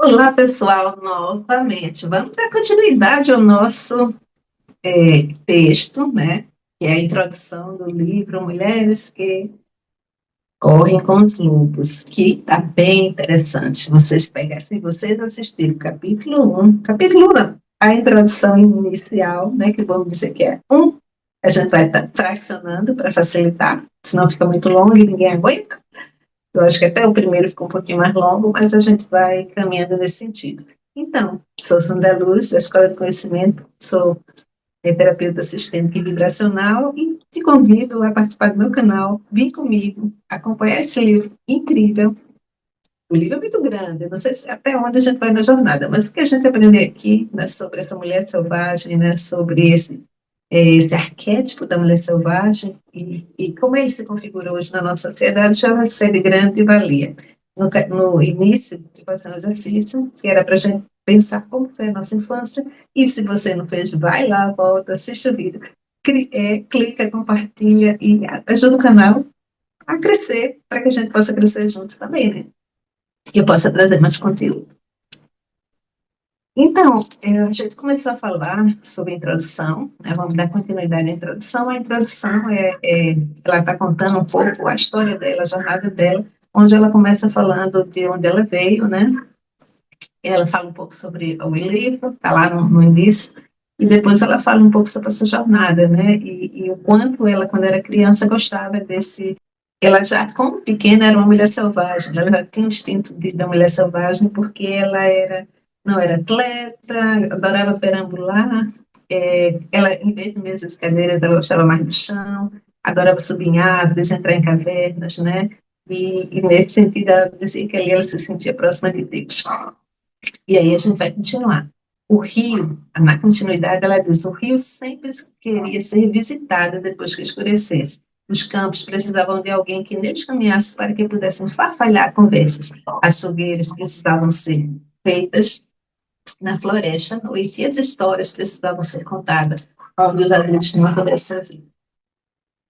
Olá, pessoal, novamente. Vamos dar continuidade ao nosso texto, né? Que é a introdução do livro Mulheres que Correm com os Lobos, que está bem interessante. Vocês pegarem, se vocês assistirem o capítulo 1, não, a introdução inicial, né? Que vamos dizer que é um, a gente vai estar fracionando para facilitar, senão fica muito longo e ninguém aguenta. Eu acho que até o primeiro ficou um pouquinho mais longo, mas a gente vai caminhando nesse sentido. Então, sou Sandra Luz, da Escola de Conhecimento, sou terapeuta sistêmica e vibracional e te convido a participar do meu canal. Vem comigo, acompanhar esse livro incrível. O livro é muito grande, eu não sei até onde a gente vai na jornada, mas o que a gente aprender aqui, né, sobre essa mulher selvagem, né, sobre esse arquétipo da mulher selvagem e como ele se configura hoje na nossa sociedade já vai ser de grande valia. No início, de fazer um exercício, que era para a gente pensar como foi a nossa infância, e se você não fez, vai lá, volta, assiste o vídeo, clica, compartilha e ajuda o canal a crescer, para que a gente possa crescer juntos também, né? E eu possa trazer mais conteúdo. Então, a gente começou a falar sobre a introdução, né? Vamos dar continuidade à introdução. A introdução ela está contando um pouco a história dela, a jornada dela, onde ela começa falando de onde ela veio, né? Ela fala um pouco sobre o livro, está lá no início, e depois ela fala um pouco sobre essa jornada, né? E o quanto ela, quando era criança, gostava desse. Ela já, como pequena, era uma mulher selvagem, ela já tinha o instinto da mulher selvagem, porque ela não era atleta, adorava perambular, ela, em vez de mesas e cadeiras, ela gostava mais do chão, adorava subir em árvores, entrar em cavernas, né? E nesse sentido, ela dizia que ali ela se sentia próxima de Deus. E aí a gente vai continuar. O rio, na continuidade, ela diz: o rio sempre queria ser visitado depois que escurecesse. Os campos precisavam de alguém que neles caminhasse para que pudessem farfalhar conversas. As fogueiras precisavam ser feitas na floresta à noite e as histórias precisavam ser contadas onde os adultos não pudessem ouvir.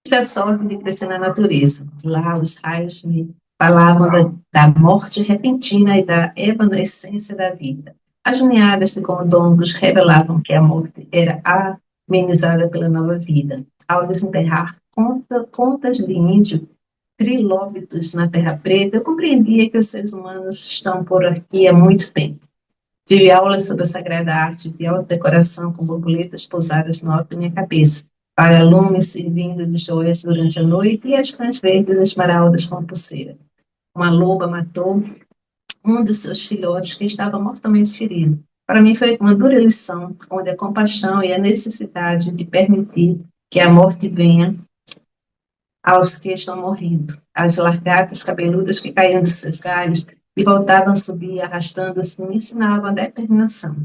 Tive a sorte de crescer na natureza. Lá, os raios me falavam da morte repentina e da evanescência da vida. As ninhadas de condongos revelavam que a morte era amenizada pela nova vida. Ao desenterrar contas de índio, trilóbitos na Terra Preta, eu compreendia que os seres humanos estão por aqui há muito tempo. Tive aulas sobre a sagrada arte de alta decoração com borboletas pousadas no alto da minha cabeça, vagalumes servindo de joias durante a noite e as cães verdes esmeraldas com pulseira. Uma loba matou um dos seus filhotes que estava mortalmente ferido. Para mim foi uma dura lição, onde a compaixão e a necessidade de permitir que a morte venha aos que estão morrendo. As largatas cabeludas que caíam dos seus galhos e voltavam a subir arrastando-se me ensinavam a determinação.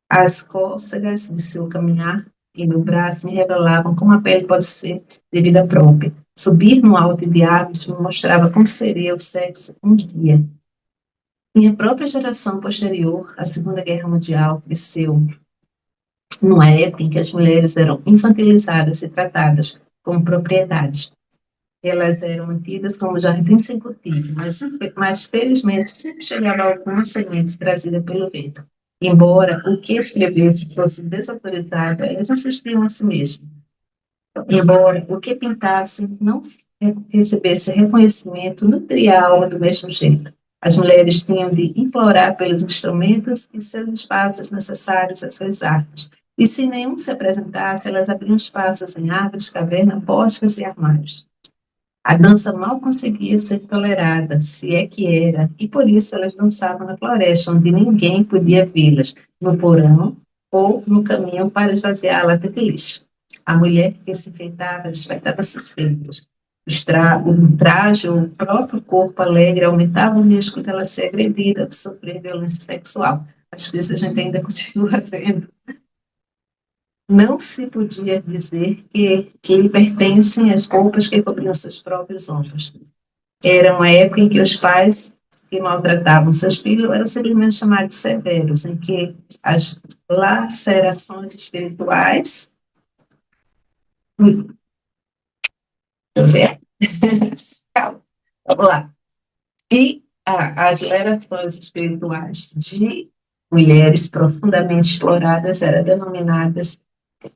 As cócegas do seu caminhar e no braço me revelavam como a pele pode ser de vida própria. Subir no alto de árvores me mostrava como seria o sexo um dia. Minha própria geração posterior à Segunda Guerra Mundial cresceu numa época em que as mulheres eram infantilizadas e tratadas como propriedade. Elas eram mantidas como jardins sem cultivo, mas felizmente sempre chegava alguma semente trazida pelo vento. Embora o que escrevesse fosse desautorizado, elas assistiam a si mesmas. Embora o que pintasse não recebesse reconhecimento, nutria a alma do mesmo jeito. As mulheres tinham de implorar pelos instrumentos e seus espaços necessários às suas artes. E se nenhum se apresentasse, elas abriam espaços em árvores, cavernas, bosques e armários. A dança mal conseguia ser tolerada, se é que era, e por isso elas dançavam na floresta, onde ninguém podia vê-las, no porão ou no caminho para esvaziar a lata de lixo. A mulher que se enfeitava despertava suspeitos. O traje, o próprio corpo alegre aumentava o risco dela ser agredida, de sofrer violência sexual. Acho que isso a gente ainda continua vendo. Não se podia dizer que lhe pertencem as roupas que cobriam seus próprios ombros. Era uma época em que os pais que maltratavam seus filhos eram simplesmente chamados de severos, em que as lacerações espirituais. Deixa eu ver. Calma, vamos lá. E as relações espirituais de mulheres profundamente exploradas eram denominadas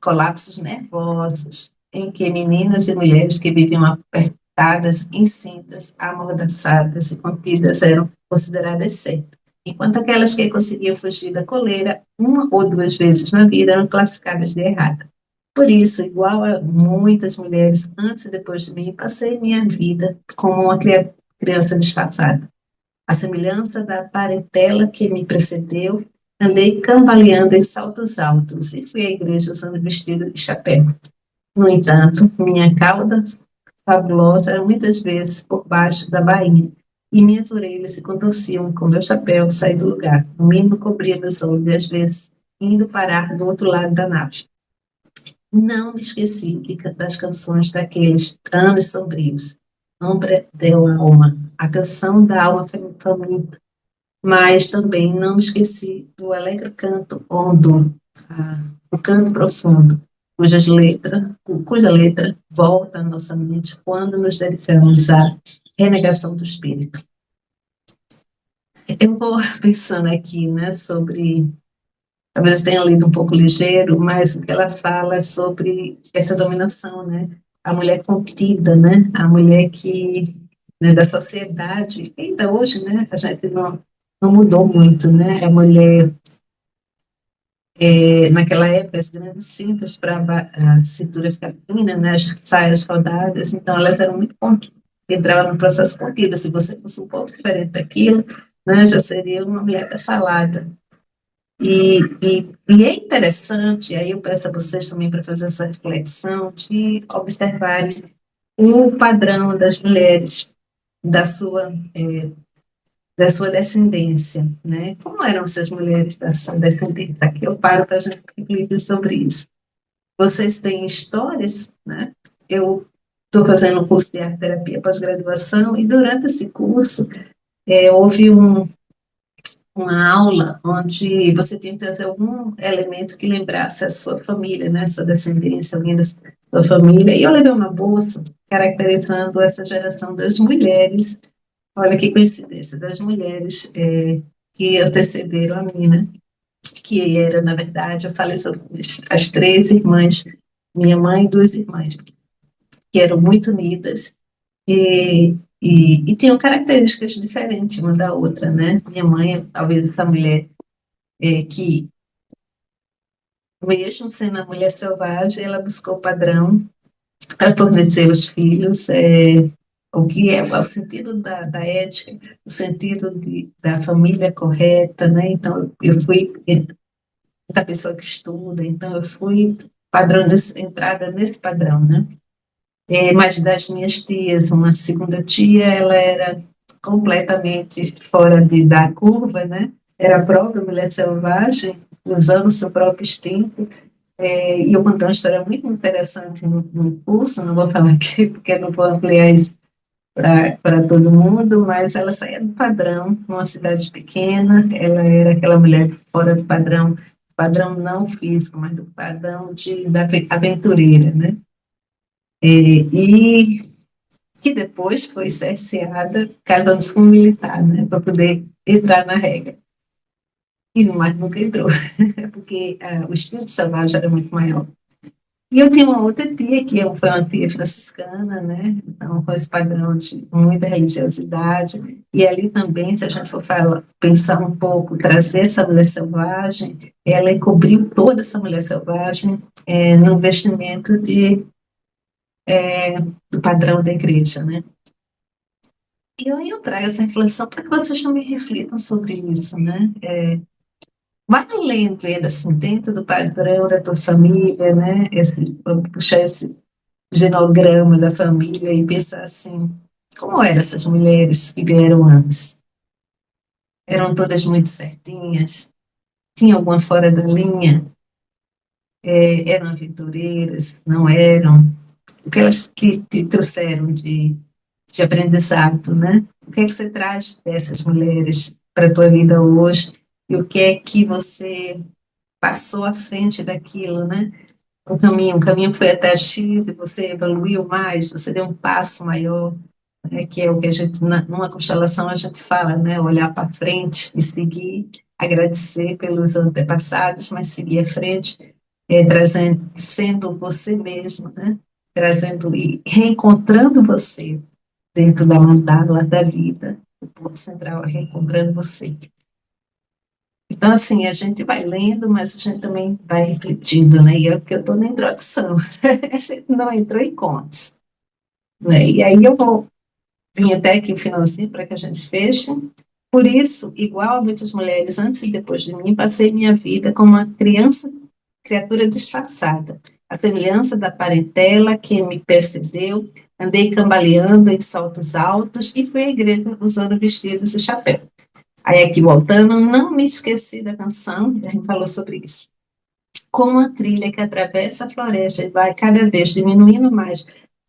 colapsos nervosos, em que meninas e mulheres que viviam apertadas, em cintas, amordaçadas e contidas eram consideradas certas, enquanto aquelas que conseguiam fugir da coleira uma ou duas vezes na vida eram classificadas de errada. Por isso, igual a muitas mulheres antes e depois de mim, passei minha vida como uma criança disfarçada. A semelhança da parentela que me precedeu, andei cambaleando em saltos altos e fui à igreja usando vestido e chapéu. No entanto, minha cauda fabulosa era muitas vezes por baixo da bainha, e minhas orelhas se contorciam com meu chapéu sair do lugar. O mínimo cobria meus olhos e às vezes indo parar do outro lado da nave. Não me esqueci das canções daqueles anos sombrios. Nombre del alma, a canção da alma faminta, mas também não me esqueci do alegre canto hondo, o canto profundo, cuja letra volta à nossa mente quando nos dedicamos à renegação do espírito. Eu vou pensando aqui, né, sobre, talvez eu tenha lido um pouco ligeiro, mas o que ela fala é sobre essa dominação, né, a mulher contida, né, a mulher que, né, da sociedade, ainda hoje, né, a gente não mudou muito, né, a mulher naquela época, as grandes cintas para a cintura ficar fina, né, as saias rodadas, então elas eram muito entravam no processo contido. Se você fosse um pouco diferente daquilo, né, já seria uma mulher falada. E é interessante, aí eu peço a vocês também para fazer essa reflexão, de observarem o padrão das mulheres, da sua descendência, né? Como eram essas mulheres da sua descendência? Aqui eu paro para a gente refletir sobre isso. Vocês têm histórias, né? Eu estou fazendo um curso de arte terapia pós-graduação e durante esse curso houve uma aula onde você tem que trazer algum elemento que lembrasse a sua família, né? Sua descendência, alguém da sua família. E eu levei uma bolsa caracterizando essa geração das mulheres. Olha que coincidência, das mulheres que antecederam a mim, né? Que era, na verdade, eu falei sobre as três irmãs, minha mãe e duas irmãs, que eram muito unidas e tinham características diferentes uma da outra, né? Minha mãe, talvez essa mulher que, mesmo sendo a mulher selvagem, ela buscou o padrão para fornecer os filhos, o que é o sentido da ética, o sentido da família correta, né? Então, eu fui da pessoa que estuda, então eu fui padrão de entrada nesse padrão, né? Mas das minhas tias, uma segunda tia, ela era completamente fora da curva, né? Era a própria mulher selvagem, usando o seu próprio instinto. E eu contei uma história muito interessante no curso, não vou falar aqui, porque eu não vou ampliar isso para todo mundo, mas ela saía do padrão, numa cidade pequena, ela era aquela mulher fora do padrão não físico, mas do padrão da aventureira, né? E que depois foi cerceada, casando-se com um militar, né, para poder entrar na regra. E mais nunca entrou, porque o instinto selvagem era muito maior. E eu tinha uma outra tia, que foi uma tia franciscana, né? Então, com esse padrão de muita religiosidade. E ali também, se a gente for pensar um pouco, trazer essa mulher selvagem, ela encobriu toda essa mulher selvagem no vestimento do padrão da igreja, né? E eu trago essa reflexão para que vocês também reflitam sobre isso, né? Vai lendo ainda assim, dentro do padrão da tua família, né? Vamos puxar esse genograma da família e pensar assim, como eram essas mulheres que vieram antes? Eram todas muito certinhas? Tinha alguma fora da linha? Eram aventureiras? Não eram? O que elas te trouxeram de aprendizado, né? O que é que você traz dessas mulheres para a tua vida hoje? E o que é que você passou à frente daquilo, né? O caminho foi até X e você evoluiu mais, você deu um passo maior. né, que é o que a gente, numa constelação, a gente fala, né, olhar para frente e seguir, agradecer pelos antepassados, mas seguir à frente, trazendo, sendo você mesmo, né, trazendo e reencontrando você dentro da mandala da vida, o ponto central é reencontrando você. Então, assim, a gente vai lendo, mas a gente também vai refletindo, né? E é o que eu estou na introdução. A gente não entrou em contos, né? E aí eu vou vir até aqui o finalzinho para que a gente feche. Por isso, igual a muitas mulheres antes e depois de mim, passei minha vida como uma criança, criatura disfarçada, a semelhança da parentela que me percebeu, andei cambaleando em saltos altos e fui à igreja usando vestidos e chapéu. Aí aqui voltando, não me esqueci da canção, a gente falou sobre isso. Como a trilha que atravessa a floresta e vai cada vez diminuindo mais,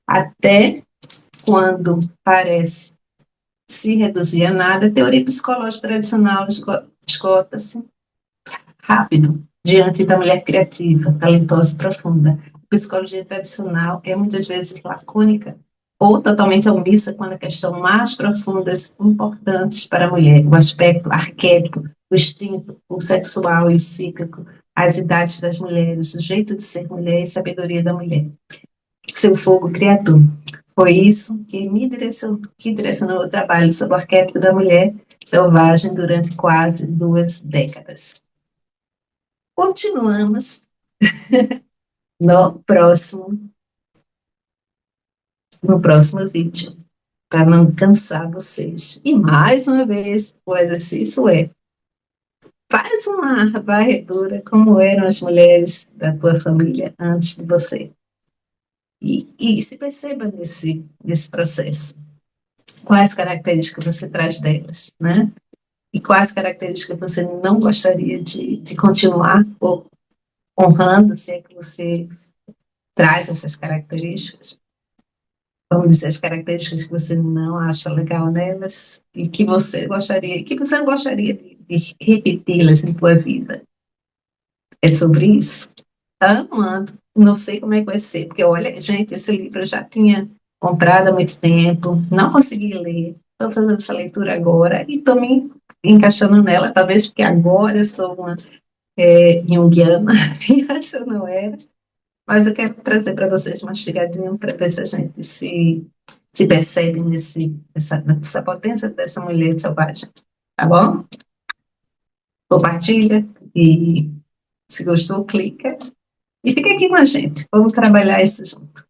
até quando parece se reduzir a nada, a teoria psicológica tradicional esgota-se rápido diante da mulher criativa, talentosa e profunda. A psicologia tradicional é muitas vezes lacônica ou totalmente omissa quando a questão mais profundas importantes para a mulher, o aspecto arquétipo, o instinto, o sexual e o cíclico, as idades das mulheres, o jeito de ser mulher e sabedoria da mulher, seu fogo criador. Foi isso que direcionou o trabalho sobre o arquétipo da mulher selvagem durante quase 2 décadas. Continuamos no próximo, no próximo vídeo, para não cansar vocês. E mais uma vez, o exercício é: faz uma varredura como eram as mulheres da tua família antes de você. E se perceba nesse processo. Quais características você traz delas, né? E quais características você não gostaria de continuar honrando, se é que você traz essas características. Vamos dizer, as características que você não acha legal nelas e que você gostaria, que você não gostaria de repeti-las em tua vida. É sobre isso. Amando. Não sei como é que vai ser, porque olha, gente, esse livro eu já tinha comprado há muito tempo, não consegui ler, estou fazendo essa leitura agora e estou me encaixando nela, talvez porque agora eu sou uma junguiana, e antes eu não era, mas eu quero trazer para vocês mastigadinho para ver se a gente se percebe nessa potência dessa mulher selvagem. Tá bom? Compartilha e se gostou, clica. E fica aqui com a gente. Vamos trabalhar isso junto.